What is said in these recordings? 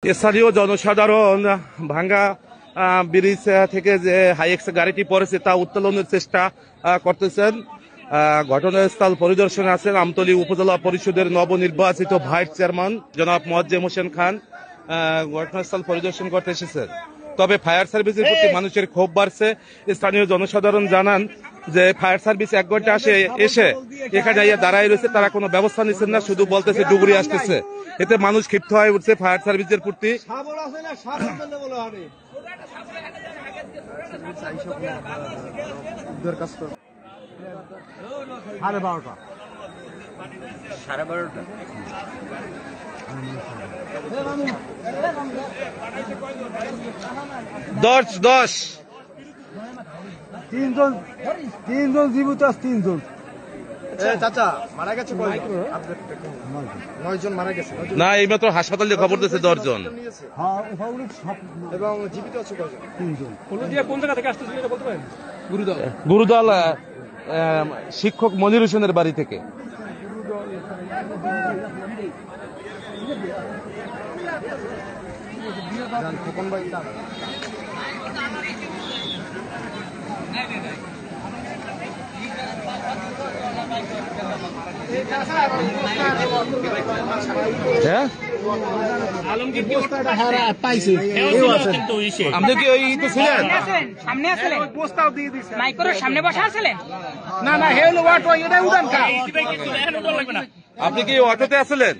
স্থানীয় জনসাধারণ ভাঙ্গা ব্রিজ থেকে যে হাইএক্স গাড়িটি পড়েছে তা উত্তোলনের চেষ্টা করতেছেন। ঘটনাস্থল পরিদর্শনে আছেন আমতলী উপজেলা পরিষদের নবনির্বাচিত ভাইস চেয়ারম্যান জনাব মোয়াজ্জেম হোসেন খান। ঘটনাস্থল পরিদর্শন করতে এসেছেন। তবে ফায়ার সার্ভিসের প্রতি মানুষের ক্ষোভ বাড়ছে। স্থানীয় জনসাধারণ জানান যে ফায়ার সার্ভিস 1 ঘন্টা এসে এখানে দাঁড়ায় রয়েছে, তারা কোনো ব্যবস্থা নিচ্ছেন না, শুধু বলতেছে ডুবুরি আসতেছে। এতে মানুষ ক্ষিপ্ত হয়ে উঠছে ফায়ার সার্ভিসের প্রতি। সাড়ে 12টা দশ তিনজন জীবিত আছে, 3 জন। চাচা মারা গেছে, 9 জন মারা গেছে না, এইমাত্র হাসপাতালে খবর দিয়েছে 10 জন এবং জীবিত আছে কয়জন? 3 জন। কোন জায়গা থেকে আসতেছিল এটা বলতে পারেন? গুরুদল শিক্ষক মনির হোসেনের বাড়ি থেকে। খোকন ভাই আপনি কি ওই তো ছিলেন? সামনে আসলেন, প্রস্তাব দিয়ে দিছে। মাইক্রোর সামনে বসা আছিলেন? না না, হে হলো অটো, এটা উড়ান কা। আপনি কি অটোতে আসলেন?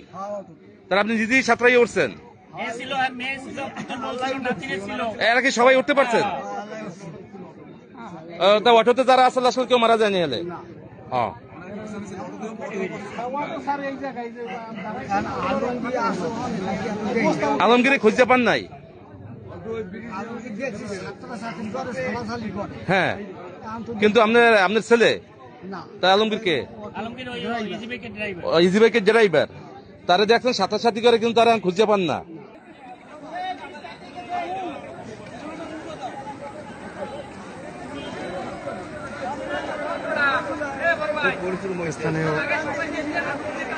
তাহলে আপনি নিজেই সাঁতরাই উঠছেন? এরা কি সবাই উঠতে পারছেন? তা অটোতে যারা আসলে আসলে কেউ মারা যায়নি হলে? আলমগীরে খুঁজতে পান নাই? হ্যাঁ, কিন্তু আপনার ছেলে তা আলমগীর কে? ইজি বাইকের ড্রাইভার। তারা দেখছেন সাথে করে, কিন্তু তারা খুঁজে পান না। স্থানীয়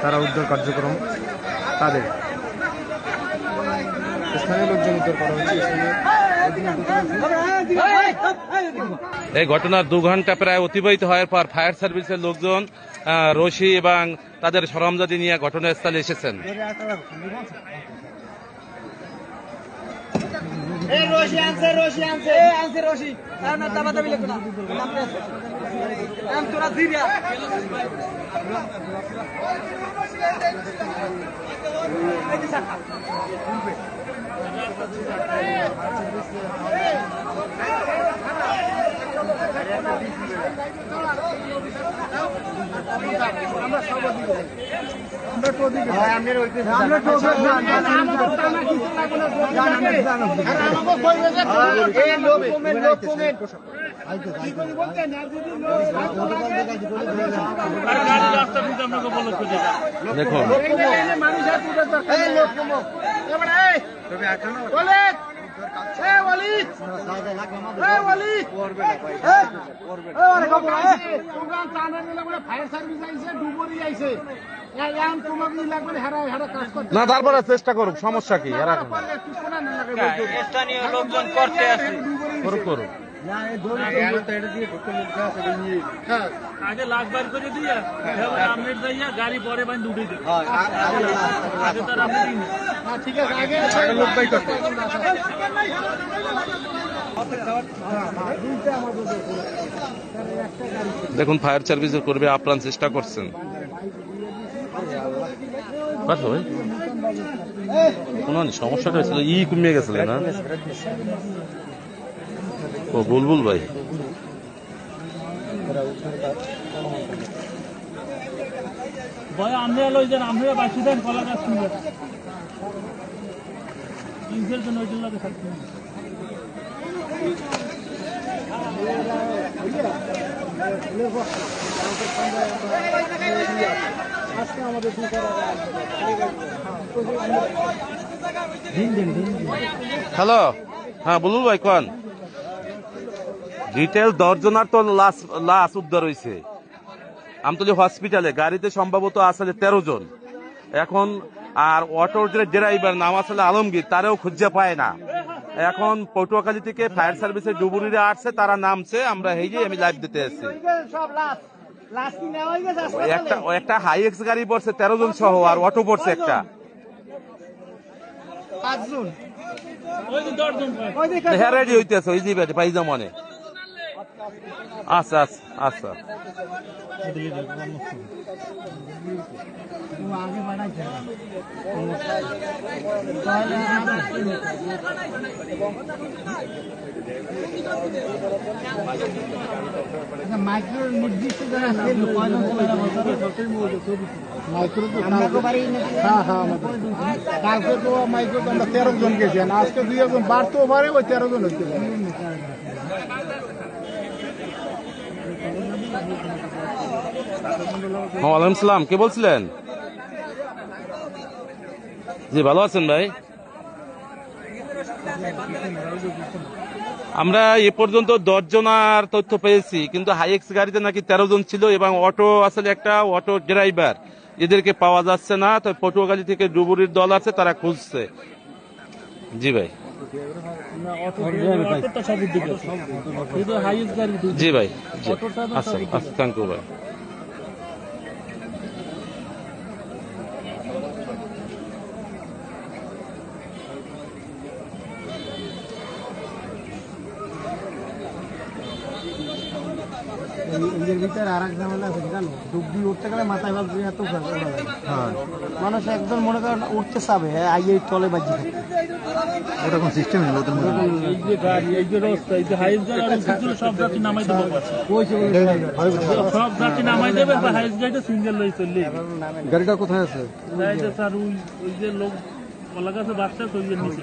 তারা উদ্ধার কার্যক্রম, তাদের স্থানীয় লোকজন উদ্ধার করা হচ্ছে। এই ঘটনার 2 ঘন্টা প্রায় অতিবাহিত হওয়ার পর ফায়ার সার্ভিসের লোকজন রশি এবং তাদের সরঞ্জাদি নিয়ে ঘটনাস্থলে এসেছেন। দেখুন না, তারপরে চেষ্টা করুক, সমস্যা কি? স্থানীয় লোকজন করতে আসে, করুক। আগে লাখ বার করে দিয়া আমের যাইয়া গাড়ি পরে বান্ধ উঠে দেয়। আগে তার আমি দিই না। ঠিক আছে, আগে লোক বাই করতে। দেখুন ফায়ার সার্ভিসের কর্মী আপ্রাণ চেষ্টা করছেন। কোন সমস্যাটা হয়েছিল, কমিয়ে গেছিল না? ও বুলবুল ভাই, ভয় আমরা লইছেন, আমরা বাঁচি দেন কলা গাছ শুনবে ইনসের জন্য ওই জন্য থাকতে হ্যালো, হ্যাঁ বুলবুল ভাই কোন? ডিটেল 10 জনের তো লাশ উদ্ধার হয়েছে আমতলী হসপিটালে। গাড়িতে সম্ভবত আসলে 13 জন। এখন আর অটোর যে ড্রাইভার নাম আসলে আলমগীর তারাও খুঁজে পায় না। এখন পটুয়াখালী থেকে ফায়ার সার্ভিসের ডুবুরিরা আসছে, তারা নামছে, আমরা এই যে আমি লাইভ দিতে এসেছি। একটা হাইএক্স গাড়ি পড়ছে 13 জন সহ, আর অটো পড়ছে একটা। 5 জন ওই যে 10 জন হ্যাঁ রেডি হইতেছে ওই যে বেটে পাইজা মনে। আচ্ছা আচ্ছা আচ্ছা আগে বাড়াইছে মাইক্রো নির্দিষ্ট যারা আছে কয়জন মাইক্রো তো হ্যাঁ হ্যাঁ কালকে তো মাইক্রো তো আমরা 13 জন গেছি, আজকে 2 জন বাড়তেও পারে, ওই 13 জন হচ্ছে। ওয়ালাইকুম সালাম, কে বলছিলেন? জি ভালো আছেন ভাই? আমরা এ পর্যন্ত 10 জনার তথ্য পেয়েছি, কিন্তু হাইএক্স গাড়িতে নাকি 13 জন ছিল এবং অটো আসলে একটা অটো ড্রাইভার, এদেরকে পাওয়া যাচ্ছে না। তো পটুয়াখালী থেকে ডুবুরির দল আছে, তারা খুঁজছে। জি ভাই, অটোটা সব উদ্যোগ আছে, শুধু হাইয়েস্ট গাড়ি জি ভাই, আচ্ছা আচ্ছা, থ্যাংক ইউ ভাই। এর ভিতরে আর এক ঝামেলা আছে জানো, ডুব দিয়ে উঠতে গেলে মাথায় ভাবছি এত মানুষ একজন মনে করেন উঠতে চাবে, আইয়ে তলে বাজি থাকে। ওটা কোন সিস্টেম নেই নতুন এই যে গাড়ি, এই যে রাস্তা, এই যে হাইয়েস্ট গাড়ি সব যাত্রী নামাই দেবো, সব যাত্রী নামাই দেবে, হাইয়েস্ট গাড়িটা সিঙ্গেল লই চললে। গাড়িটা কোথায় আছে? স্যার ওই যে লোক ওলা কাছে বাচ্চা তো নিচে